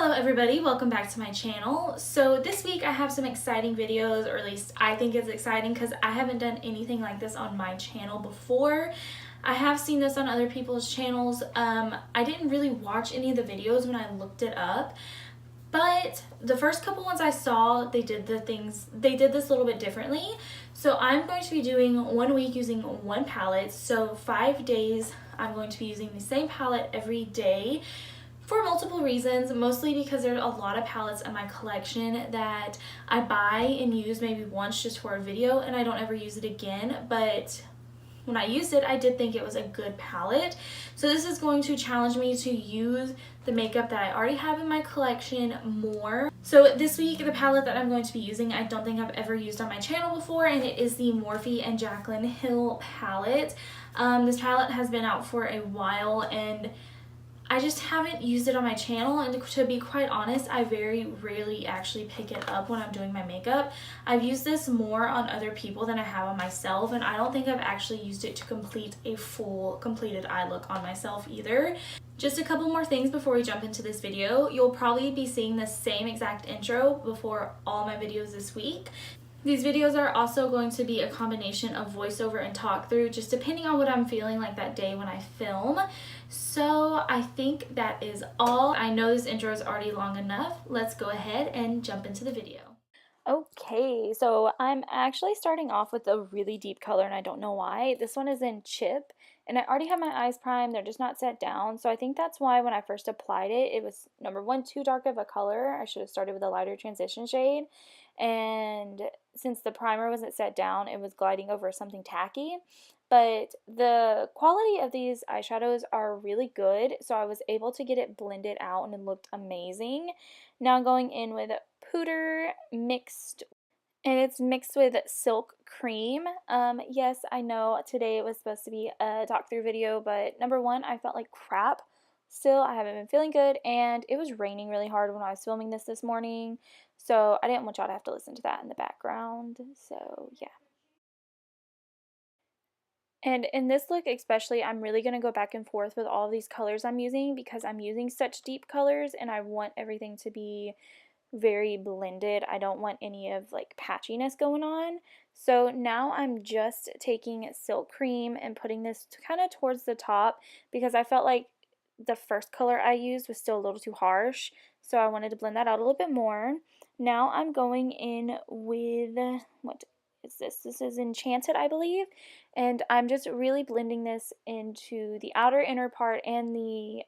Hello everybody, welcome back to my channel. So this week I have some exciting videos, or at least I think it's exciting because I haven't done anything like this on my channel before. I have seen this on other people's channels. I didn't really watch any of the videos when I looked it up, but the first couple ones I saw, they did this a little bit differently. So I'm going to be doing 1 week using one palette. So 5 days I'm going to be using the same palette every day, for multiple reasons, mostly because there's a lot of palettes in my collection that I buy and use maybe once just for a video and I don't ever use it again, but when I used it, I did think it was a good palette. So this is going to challenge me to use the makeup that I already have in my collection more. So this week, the palette that I'm going to be using, I don't think I've ever used on my channel before, and it is the Morphe and Jaclyn Hill palette. This palette has been out for a while, and I just haven't used it on my channel, and to be quite honest, I very rarely actually pick it up when I'm doing my makeup. I've used this more on other people than I have on myself, and I don't think I've actually used it to complete a full completed eye look on myself either. Just a couple more things before we jump into this video. You'll probably be seeing the same exact intro before all my videos this week. These videos are also going to be a combination of voiceover and talk through, just depending on what I'm feeling like that day when I film. So I think that is all. I know this intro is already long enough. Let's go ahead and jump into the video. Okay, so I'm actually starting off with a really deep color, and I don't know why. This one is in Chip, and I already have my eyes primed. They're just not set down, so I think that's why when I first applied it, it was, number one, too dark of a color. I should have started with a lighter transition shade, and since the primer wasn't set down, it was gliding over something tacky. But the quality of these eyeshadows are really good, so I was able to get it blended out and it looked amazing. Now I'm going in with Pooter mixed, and it's mixed with Silk Cream. Yes, I know today it was supposed to be a talk through video, but number one, I felt like crap. Still, I haven't been feeling good, and it was raining really hard when I was filming this morning, so I didn't want y'all to have to listen to that in the background, so yeah. And in this look especially, I'm really going to go back and forth with all of these colors I'm using because I'm using such deep colors and I want everything to be very blended. I don't want any of like patchiness going on. So now I'm just taking Silk Cream and putting this kind of towards the top because I felt like the first color I used was still a little too harsh. So I wanted to blend that out a little bit more. Now I'm going in with, what is this? This is Enchanted, I believe. And I'm just really blending this into the outer inner part and the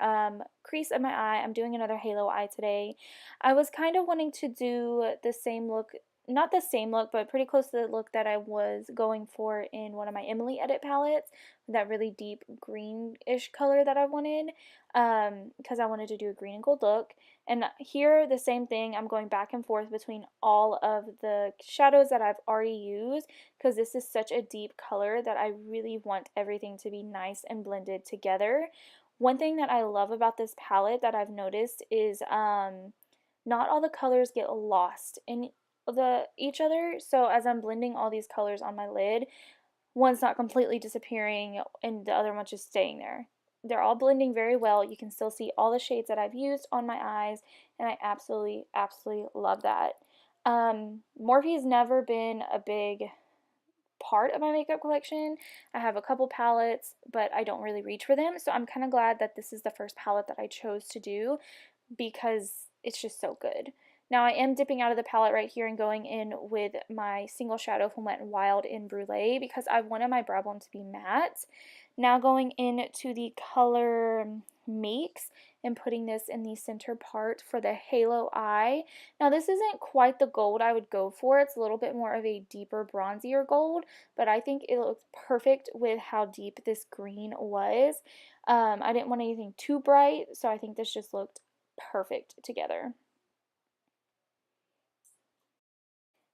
crease of my eye. I'm doing another halo eye today. I was kind of wanting to do the same look, not the same look, but pretty close to the look that I was going for in one of my Emily Edit palettes, that really deep greenish color that I wanted, because I wanted to do a green and gold look. And here, the same thing, I'm going back and forth between all of the shadows that I've already used, because this is such a deep color that I really want everything to be nice and blended together. One thing that I love about this palette that I've noticed is not all the colors get lost in each other. So as I'm blending all these colors on my lid, one's not completely disappearing and the other one's just staying there. They're all blending very well. You can still see all the shades that I've used on my eyes, and I absolutely love that. Morphe's never been a big part of my makeup collection. I have a couple palettes, but I don't really reach for them, so I'm kind of glad that this is the first palette that I chose to do because it's just so good. Now I am dipping out of the palette right here and going in with my single shadow from Wet n Wild in Brulee because I wanted my brow bone to be matte. Now going into the color Makes and putting this in the center part for the halo eye. Now this isn't quite the gold I would go for. It's a little bit more of a deeper bronzier gold, but I think it looks perfect with how deep this green was. I didn't want anything too bright, so I think this just looked perfect together.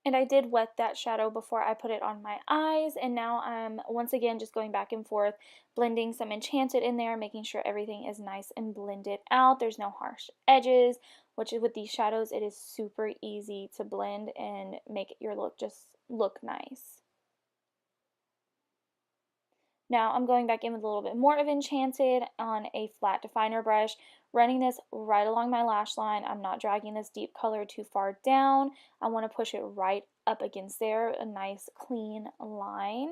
And I did wet that shadow before I put it on my eyes, and now I'm once again just going back and forth, blending some Enchanted in there, making sure everything is nice and blended out. There's no harsh edges, which with these shadows, it is super easy to blend and make your look just look nice. Now I'm going back in with a little bit more of Enchanted on a flat definer brush, running this right along my lash line. I'm not dragging this deep color too far down. I want to push it right up against there, a nice clean line.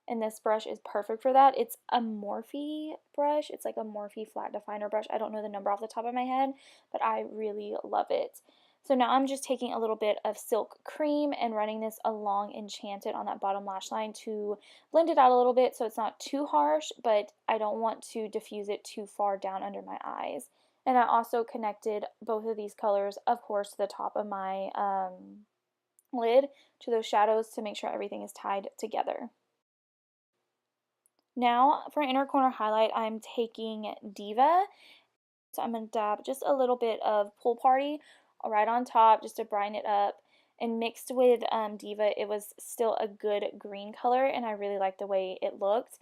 And this brush is perfect for that. It's a Morphe brush. It's like a Morphe flat definer brush. I don't know the number off the top of my head, but I really love it. So now I'm just taking a little bit of Silk Cream and running this along Enchanted on that bottom lash line to blend it out a little bit so it's not too harsh, but I don't want to diffuse it too far down under my eyes. And I also connected both of these colors, of course, to the top of my lid, to those shadows to make sure everything is tied together. Now for inner corner highlight, I'm taking Diva. So I'm going to dab just a little bit of Pool Party right on top just to brighten it up. And mixed with Diva, it was still a good green color, and I really liked the way it looked.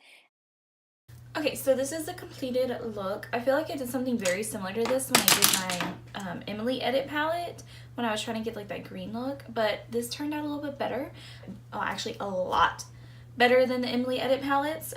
Okay, so this is the completed look. I feel like I did something very similar to this when I did my Emily Edit palette, when I was trying to get like that green look, but this turned out a little bit better. Oh, actually a lot better than the Emily Edit palettes.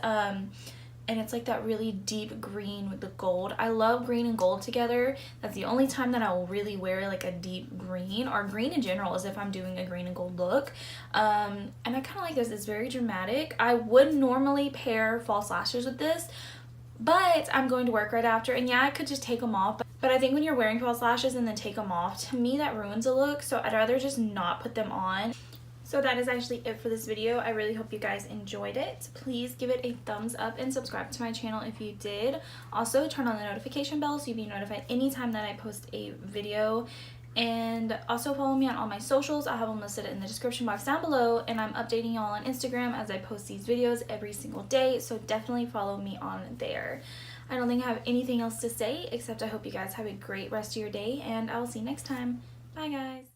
And it's like that really deep green with the gold. I love green and gold together. That's the only time that I will really wear like a deep green, or green in general, is if I'm doing a green and gold look. And I kind of like this. It's very dramatic. I would normally pair false lashes with this, but I'm going to work right after, and yeah, I could just take them off. But I think when you're wearing false lashes and then take them off, to me that ruins a look, so I'd rather just not put them on. So that is actually it for this video. I really hope you guys enjoyed it. Please give it a thumbs up and subscribe to my channel if you did. Also, turn on the notification bell so you'll be notified anytime that I post a video. And also follow me on all my socials. I'll have them listed in the description box down below. And I'm updating y'all on Instagram as I post these videos every single day. So definitely follow me on there. I don't think I have anything else to say, except I hope you guys have a great rest of your day. And I will see you next time. Bye, guys.